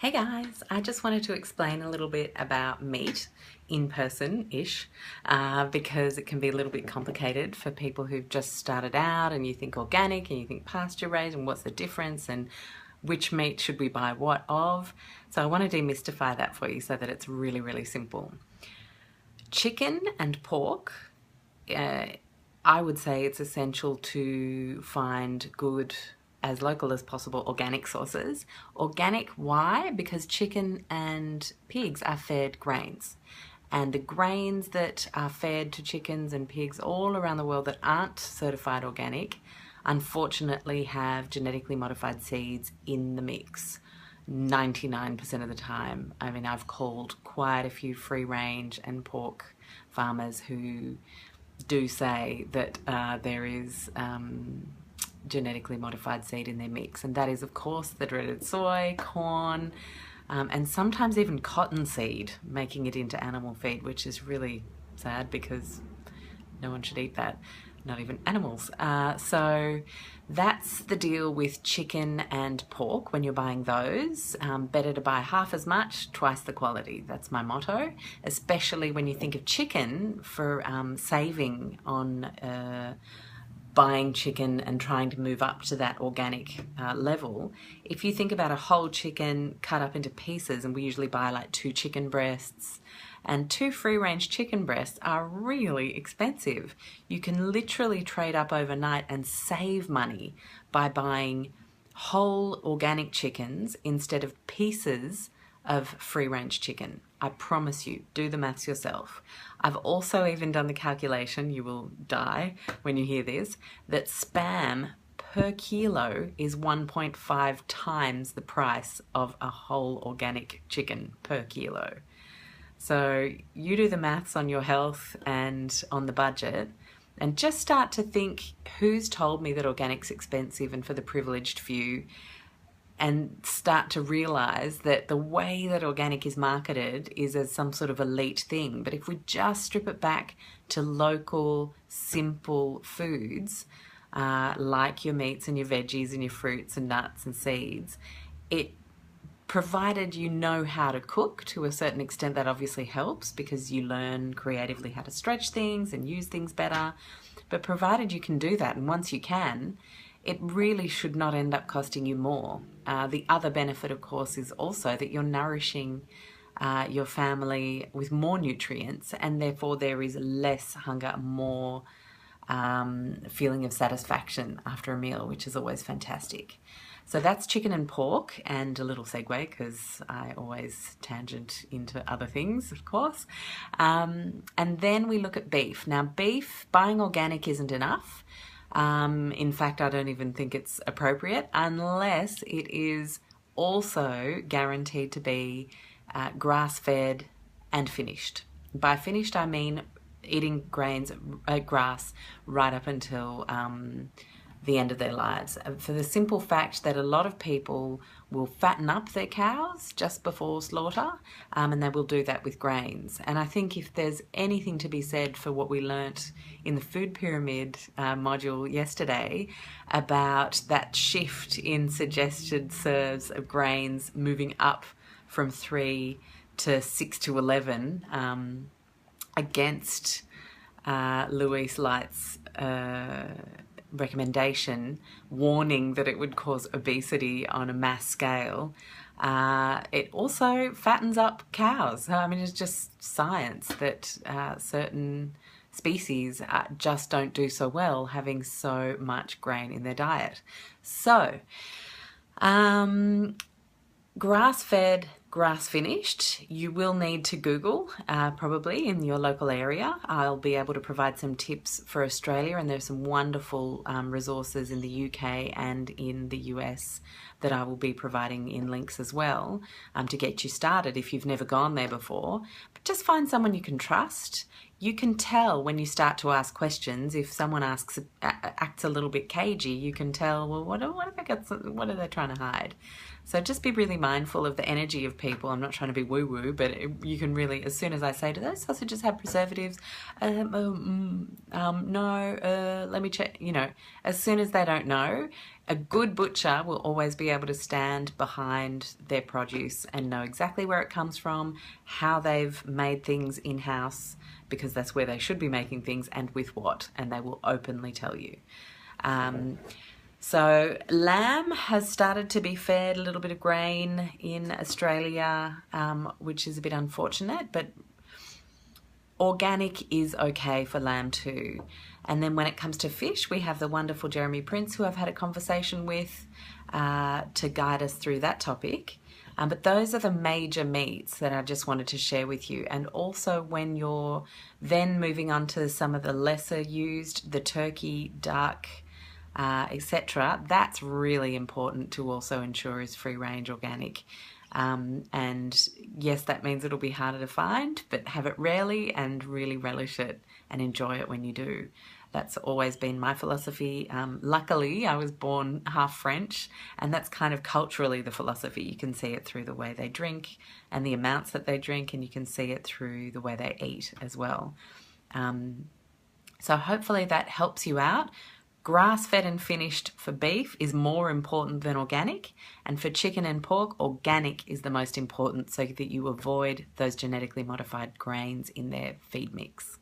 Hey guys, I just wanted to explain a little bit about meat in person-ish because it can be a little bit complicated for people who've just started out and you think organic and you think pasture raised and what's the difference and which meat should we buy what of. So I want to demystify that for you so that it's really, really simple. Chicken and pork, I would say it's essential to find good, as local as possible, organic sources. Organic, why? Because chicken and pigs are fed grains. And the grains that are fed to chickens and pigs all around the world that aren't certified organic, unfortunately have genetically modified seeds in the mix. 99% of the time. I mean, I've called quite a few free range and pork farmers who do say that there is genetically modified seed in their mix, and that is of course the dreaded soy, corn, and sometimes even cottonseed making it into animal feed, which is really sad because no one should eat that, not even animals. So that's the deal with chicken and pork. When you're buying those, better to buy half as much, twice the quality. That's my motto, especially when you think of chicken for saving on buying chicken and trying to move up to that organic level. If you think about a whole chicken cut up into pieces, and we usually buy like 2 chicken breasts, and 2 free-range chicken breasts are really expensive. You can literally trade up overnight and save money by buying whole organic chickens instead of pieces of free-range chicken. I promise you, do the maths yourself. I've also even done the calculation, you will die when you hear this, that Spam per kilo is 1.5 times the price of a whole organic chicken per kilo. So you do the maths on your health and on the budget, and just start to think, who's told me that organic's expensive and for the privileged few? And start to realize that the way that organic is marketed is as some sort of elite thing. But if we just strip it back to local, simple foods, like your meats and your veggies and your fruits and nuts and seeds, provided you know how to cook to a certain extent, that obviously helps because you learn creatively how to stretch things and use things better. But provided you can do that, and once you can, it really should not end up costing you more. The other benefit, of course, is also that you're nourishing your family with more nutrients, and therefore there is less hunger, more feeling of satisfaction after a meal, which is always fantastic. So that's chicken and pork, and a little segue because I always tangent into other things, of course. And then we look at beef. Now, beef, buying organic isn't enough. In fact, I don't even think it's appropriate unless it is also guaranteed to be grass-fed and finished. By finished, I mean eating grass right up until the end of their lives, for the simple fact that a lot of people will fatten up their cows just before slaughter, and they will do that with grains. And I think if there's anything to be said for what we learnt in the food pyramid module yesterday about that shift in suggested serves of grains moving up from 3 to 6 to 11 against Louise Light's recommendation, warning that it would cause obesity on a mass scale, it also fattens up cows. I mean, it's just science that certain species just don't do so well having so much grain in their diet. So, grass-fed, grass-finished, you will need to Google probably in your local area. I'll be able to provide some tips for Australia, and there's some wonderful resources in the UK and in the US that I will be providing in links as well to get you started if you've never gone there before. But just find someone you can trust. You can tell when you start to ask questions. If someone acts a little bit cagey, you can tell, well, what are they trying to hide? So just be really mindful of the energy of people. I'm not trying to be woo-woo, but you can really, as soon as I say, do those sausages have preservatives? No, let me check. You know, as soon as they don't know, A good butcher will always be able to stand behind their produce and know exactly where it comes from, how they've made things in-house, because that's where they should be making things, and with what, and they will openly tell you. So lamb has started to be fed a little bit of grain in Australia, which is a bit unfortunate, but organic is okay for lamb too. And then when it comes to fish, we have the wonderful Jeremy Prince, who I've had a conversation with to guide us through that topic. But those are the major meats that I just wanted to share with you. And also when you're then moving on to some of the lesser used, the turkey, duck, etc., that's really important to also ensure is free range organic. And yes, that means it'll be harder to find, but have it rarely and really relish it and enjoy it when you do. That's always been my philosophy. Luckily, I was born half French, and that's kind of culturally the philosophy. You can see it through the way they drink and the amounts that they drink, and you can see it through the way they eat as well. So hopefully that helps you out. Grass-fed and finished for beef is more important than organic, and for chicken and pork, organic is the most important so that you avoid those genetically modified grains in their feed mix.